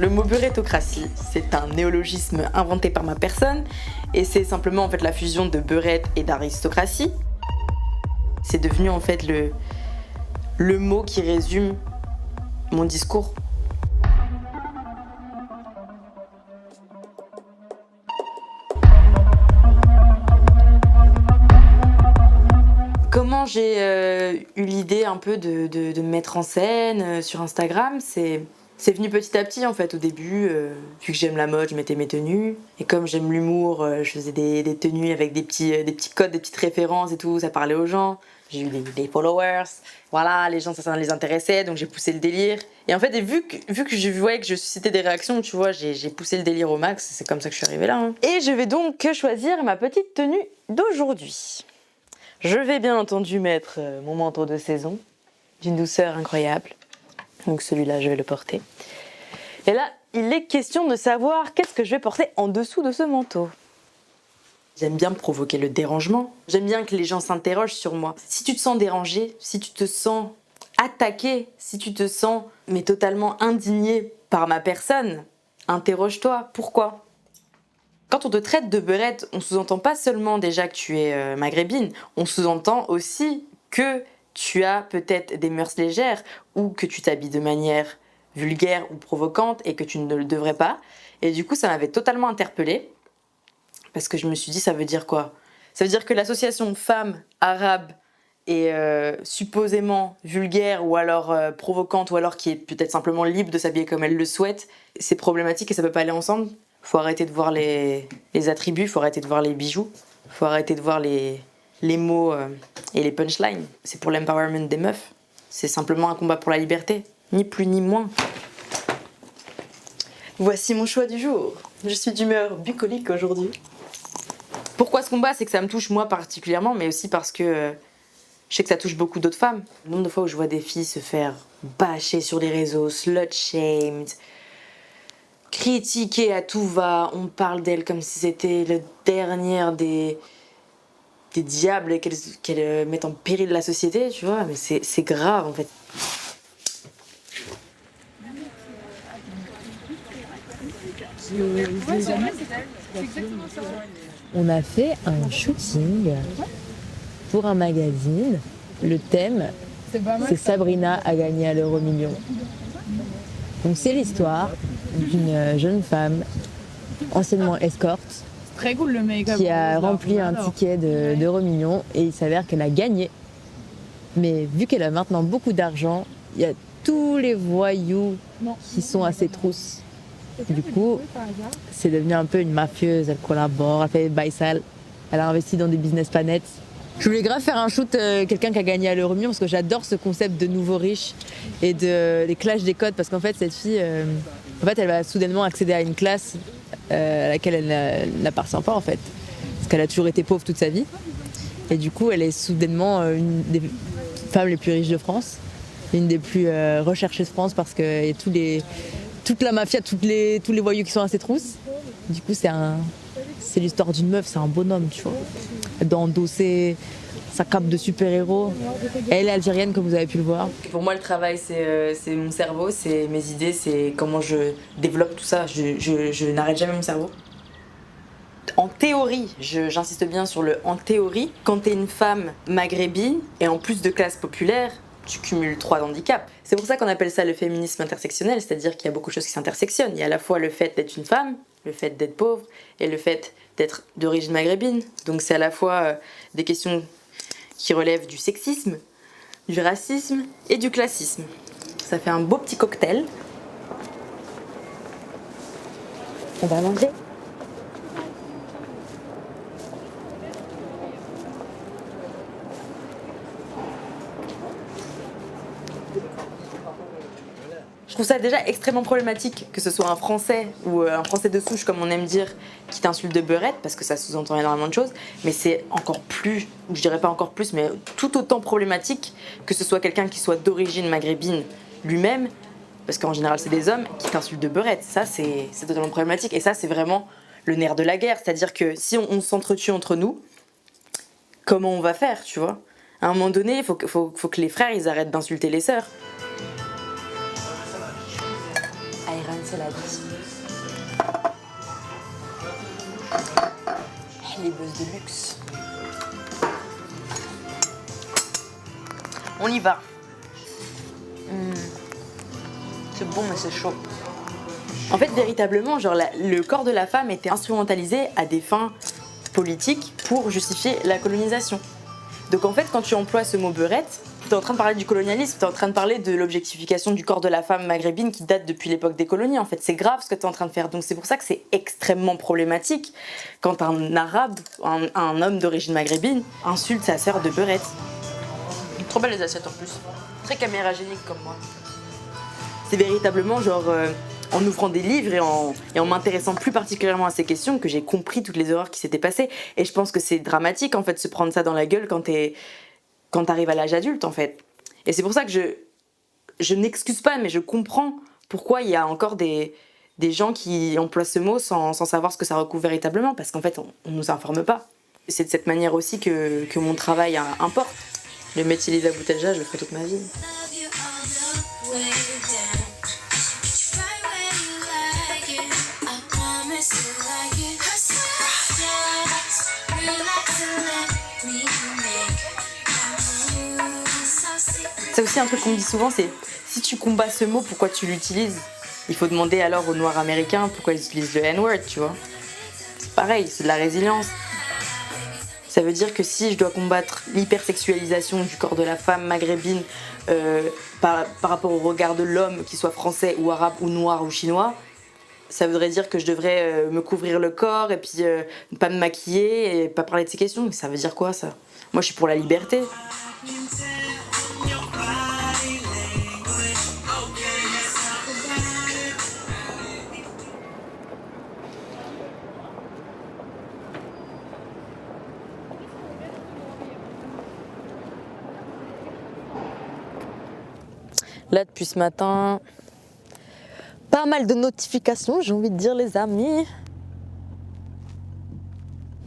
Le mot beurrétocratie, c'est un néologisme inventé par ma personne et c'est simplement en fait la fusion de beurette et d'aristocratie. C'est devenu en fait le mot qui résume mon discours. Comment j'ai eu l'idée un peu de me mettre en scène sur Instagram, c'est venu petit à petit en fait. Au début, vu que j'aime la mode, je mettais mes tenues. Et comme j'aime l'humour, je faisais des tenues avec des petits codes, des petites références et tout, ça parlait aux gens. J'ai eu des followers, voilà, les gens ça les intéressait, donc j'ai poussé le délire. Et en fait, vu que je voyais que je suscitais des réactions, tu vois, j'ai poussé le délire au max, c'est comme ça que je suis arrivée là. Hein. Et je vais donc choisir ma petite tenue d'aujourd'hui. Je vais bien entendu mettre mon manteau de saison, d'une douceur incroyable. Donc celui-là, je vais le porter. Et là, il est question de savoir qu'est-ce que je vais porter en dessous de ce manteau. J'aime bien provoquer le dérangement. J'aime bien que les gens s'interrogent sur moi. Si tu te sens dérangé, si tu te sens attaqué, si tu te sens mais totalement indigné par ma personne, interroge-toi. Pourquoi ? Quand on te traite de beurette, on sous-entend pas seulement déjà que tu es maghrébine, on sous-entend aussi que tu as peut-être des mœurs légères ou que tu t'habilles de manière vulgaire ou provocante et que tu ne le devrais pas. Et du coup, ça m'avait totalement interpellée parce que je me suis dit, ça veut dire quoi ? Ça veut dire que l'association femme arabe est supposément vulgaire ou alors provocante ou alors qui est peut-être simplement libre de s'habiller comme elle le souhaite, c'est problématique et ça peut pas aller ensemble. Faut arrêter de voir les attributs, faut arrêter de voir les bijoux, faut arrêter de voir les mots et les punchlines. C'est pour l'empowerment des meufs. C'est simplement un combat pour la liberté, ni plus ni moins. Voici mon choix du jour. Je suis d'humeur bucolique aujourd'hui. Pourquoi ce combat ? C'est que ça me touche moi particulièrement, mais aussi parce que je sais que ça touche beaucoup d'autres femmes. Le nombre de fois où je vois des filles se faire bâcher sur les réseaux, slut-shamed, critiquer à tout va, on parle d'elle comme si c'était la dernière des diables et qu'elle met en péril la société, tu vois, mais c'est grave en fait. On a fait un shooting pour un magazine. Le thème, c'est Sabrina a gagné à l'euro-million. Donc c'est l'histoire d'une jeune femme, anciennement escorte, très cool, le make-up, qui a rempli un ticket d'euro-million et il s'avère qu'elle a gagné. Mais vu qu'elle a maintenant beaucoup d'argent, il y a tous les voyous qui sont à ses trousses. Du coup, c'est devenu un peu une mafieuse, elle collabore, elle fait des bails sales, elle a investi dans des business pas nets. Je voulais grave faire un shoot quelqu'un qui a gagné à l'euro-million parce que j'adore ce concept de nouveaux riches et des clashs des codes parce qu'en fait cette fille, elle va soudainement accéder à une classe à laquelle elle n'appartient pas en fait parce qu'elle a toujours été pauvre toute sa vie et du coup elle est soudainement une des femmes les plus riches de France, une des plus recherchées de France parce que y a toute la mafia, tous les voyous qui sont à ses trousses. Du coup c'est l'histoire d'une meuf, c'est un bonhomme, tu vois. Elle doit endosser sa cape de super-héros. Elle est algérienne, comme vous avez pu le voir. Pour moi, le travail, c'est mon cerveau, c'est mes idées, c'est comment je développe tout ça. Je n'arrête jamais mon cerveau. En théorie, j'insiste bien sur le en théorie, quand t'es une femme maghrébine et en plus de classe populaire, tu cumules 3 handicaps. C'est pour ça qu'on appelle ça le féminisme intersectionnel, c'est-à-dire qu'il y a beaucoup de choses qui s'intersectionnent. Il y a à la fois le fait d'être une femme, le fait d'être pauvre et le fait d'être d'origine maghrébine. Donc c'est à la fois des questions qui relèvent du sexisme, du racisme et du classisme. Ça fait un beau petit cocktail. On va manger. Je trouve ça déjà extrêmement problématique que ce soit un Français ou un Français de souche, comme on aime dire, qui t'insulte de beurette, parce que ça sous-entend énormément de choses, mais c'est encore plus, ou je dirais pas encore plus, mais tout autant problématique que ce soit quelqu'un qui soit d'origine maghrébine lui-même, parce qu'en général c'est des hommes, qui t'insultent de beurette. Ça c'est totalement problématique, et ça c'est vraiment le nerf de la guerre, c'est-à-dire que si on s'entretue entre nous, comment on va faire, tu vois ? À un moment donné, il faut que les frères ils arrêtent d'insulter les sœurs. Allez, Iran, c'est la vie. Les buzz de luxe. On y va. C'est bon, mais c'est chaud. En fait, véritablement, genre, le corps de la femme était instrumentalisé à des fins politiques pour justifier la colonisation. Donc en fait, quand tu emploies ce mot beurette, t'es en train de parler du colonialisme, t'es en train de parler de l'objectification du corps de la femme maghrébine qui date depuis l'époque des colonies. En fait, c'est grave ce que t'es en train de faire. Donc c'est pour ça que c'est extrêmement problématique quand un arabe, un homme d'origine maghrébine, insulte sa sœur de beurette. Trop belles les assiettes en plus. Très caméragénique comme moi. C'est véritablement genre en ouvrant des livres et en m'intéressant plus particulièrement à ces questions que j'ai compris toutes les horreurs qui s'étaient passées. Et je pense que c'est dramatique en fait de se prendre ça dans la gueule quand t'arrives à l'âge adulte en fait. Et c'est pour ça que je n'excuse pas mais je comprends pourquoi il y a encore des gens qui emploient ce mot sans savoir ce que ça recouvre véritablement parce qu'en fait on nous informe pas. C'est de cette manière aussi que mon travail importe. Le métier Lisa Boutelja, je le ferai toute ma vie. C'est aussi un truc qu'on me dit souvent, c'est si tu combats ce mot, pourquoi tu l'utilises? Il faut demander alors aux Noirs américains pourquoi ils utilisent le N-word, tu vois. C'est pareil, c'est de la résilience. Ça veut dire que si je dois combattre l'hypersexualisation du corps de la femme maghrébine par rapport au regard de l'homme, qu'il soit français ou arabe ou noir ou chinois, ça voudrait dire que je devrais me couvrir le corps et puis pas me maquiller et pas parler de ces questions. Mais ça veut dire quoi ça? Moi je suis pour la liberté. Là, depuis ce matin, pas mal de notifications, j'ai envie de dire, les amis.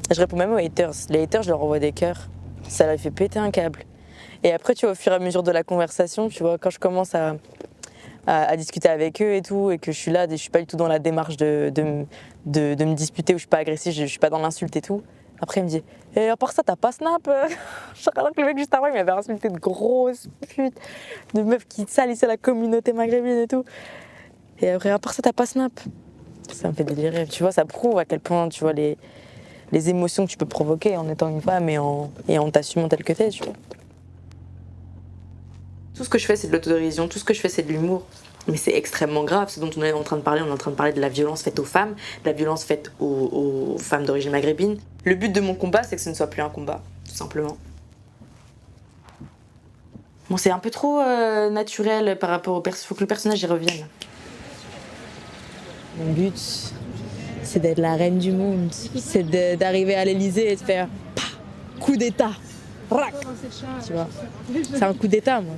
Je réponds même aux haters. Les haters, je leur envoie des cœurs. Ça leur fait péter un câble. Et après, tu vois, au fur et à mesure de la conversation, tu vois, quand je commence à discuter avec eux et tout, et que je suis là, je suis pas du tout dans la démarche de me disputer, où je suis pas agressive, je suis pas dans l'insulte et tout. Après, il me dit « Et à part ça, t'as pas Snap ?» Alors que le mec, juste avant, il m'avait insulté de grosses putes, de meufs qui salissaient la communauté maghrébine et tout. Et après, à part ça, t'as pas Snap. Ça me fait délirer. Tu vois, ça prouve à quel point, tu vois, les émotions que tu peux provoquer en étant une femme et en t'assumant telle que t'es, tu vois. Tout ce que je fais, c'est de l'autodérision, tout ce que je fais, c'est de l'humour. Mais c'est extrêmement grave, ce dont on est en train de parler. On est en train de parler de la violence faite aux femmes, de la violence faite aux femmes d'origine maghrébine. Le but de mon combat, c'est que ce ne soit plus un combat, tout simplement. Bon, c'est un peu trop naturel par rapport au personnage. Il faut que le personnage y revienne. Mon but, c'est d'être la reine du monde. C'est d'arriver à l'Elysée et de faire coup d'état. Rac. Tu vois, c'est un coup d'état, moi.